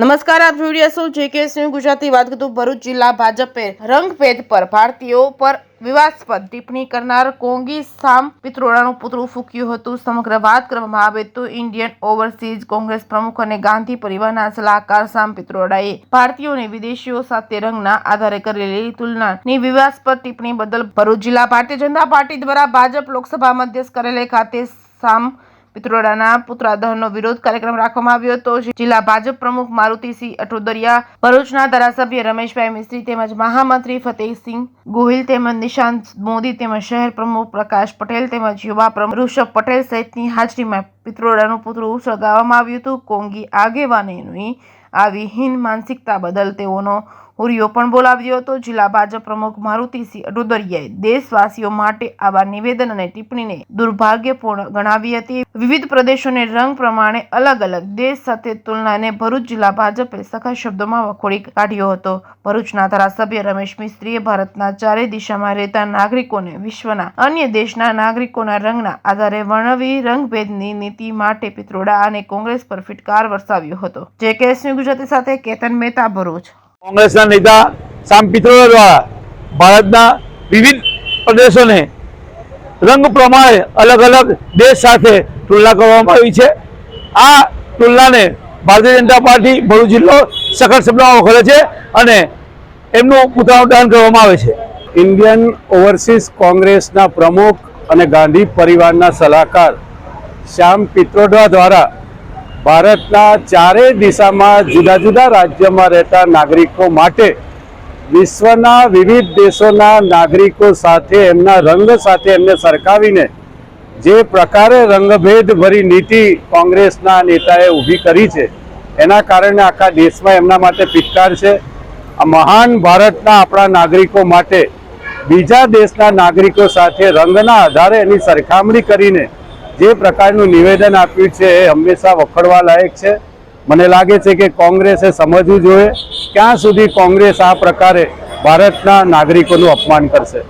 નમસ્કાર, આપ જોઈ રહ્યા છો જેકેએસ ન્યૂઝ ગુજરાતી। વાત કરતું ભરૂચ જિલ્લા ભાજપે રંગભેદ પર ભારતીયો પર વિવાદાસ્પદ ટિપ્પણી કરનાર કોંગી સામ પિત્રોડાનું પૂતળું ફૂંક્યું હતું। સમગ્ર વાત કરવામાં આવે તો ઇન્ડિયન ઓવરસીઝ કોંગ્રેસ પ્રમુખ અને ગાંધી પરિવારના સલાહકાર સામ પિત્રોડાએ ભારતીયોને વિદેશીઓ સાથે રંગના આધારે કરેલી તુલનાની વિવાદાસ્પદ ટિપ્પણી બદલ ભરૂચ જિલ્લા ભારતીય જનતા પાર્ટી દ્વારા ભાજપ લોકસભા મધ્યસ્થ કાર્યાલય ખાતે સામ પિત્રોડાના પુતળા દહનનો વિરોધ કાર્યક્રમ રાખવામાં આવ્યો હતો। જિલ્લા ભાજપ પ્રમુખ મારુતિસિંહ અટોદરિયા, ભરૂચના ધારાસભ્ય રમેશભાઈ મિસ્ત્રી તેમજ મહામંત્રી ફતેહસિંહ ગોહિલ તેમજ નિશાંત મોદી તેમજ શહેર પ્રમુખ પ્રકાશ પટેલ તેમજ યુવા પ્રમુખ ઋષભ પટેલ સહિતની હાજરીમાં પિત્રોડાનું પુતળું સળગાવવામાં આવ્યું હતું। કોંગી આગેવાનોની આવી હીન માનસિકતા બદલ તેઓનો હુરિયો પણ બોલાવ્યો હતો। જિલ્લા ભાજપ પ્રમુખ મારુતિસિંહ અટોદરિયાએ દેશવાસીઓ માટે આવા નિવેદન અને ટિપ્પણીને દુર્ભાગ્યપૂર્ણ ગણાવી હતી। વિવિધ પ્રદેશોને રંગ પ્રમાણે અલગ અલગ દેશ સાથે તુલનાને ભરૂચ જિલ્લા ભાજપે સખત શબ્દોમાં વખોડી કાઢ્યો હતો। ભરૂચના ધારાસભ્ય રમેશ મિસ્ત્રીએ ભારતના ચારે દિશામાં રહેતા નાગરિકોને વિશ્વના અન્ય દેશના નાગરિકોના રંગના આધારે વર્ણવી રંગભેદની નીતિ માટે પિત્રોડા અને કોંગ્રેસ પર ફિટકાર વરસાવ્યો હતો। જેકેએસ ન્યૂઝ ગુજરાતી સાથે કેતન મહેતા, ભરૂચ। કોંગ્રેસના નેતા સામ પિત્રોડા દ્વારા ભારતના વિવિધ પ્રદેશોને રંગ પ્રમાણે અલગ અલગ દેશ સાથે તુલના કરવામાં આવી છે। આ તુલનાને ભારતીય જનતા પાર્ટી ભરૂચ જિલ્લો સખત શબ્દોમાં વખોડે છે અને એમનું પુતળાનું દહન કરવામાં આવે છે। ઇન્ડિયન ઓવરસીઝ કોંગ્રેસના પ્રમુખ અને ગાંધી પરિવારના સલાહકાર સામ પિત્રોડા દ્વારા ભારતના ચારેય દિશામાં જુદા જુદા રાજ્યોમાં રહેતા નાગરિકો માટે વિશ્વના વિવિધ દેશોના નાગરિકો સાથે એમના રંગ સાથે એમને સરખાવીને જે પ્રકારે રંગભેદ ભરી નીતિ કોંગ્રેસના નેતાએ ઊભી કરી છે એના કારણે આખા દેશમાં એમના માટે ફિટકાર છે। આ મહાન ભારતના આપણા નાગરિકો માટે બીજા દેશના નાગરિકો સાથે રંગના આધારે એની સરખામણી કરીને જે પ્રકારનું નિવેદન આપ્યું છે એ હંમેશા વખોડવા લાયક છે। મને લાગે છે કે કોંગ્રેસે સમજવું જોઈએ ક્યાં સુધી કોંગ્રેસ આ પ્રકારે ભારતના નાગરિકોનું અપમાન કરશે।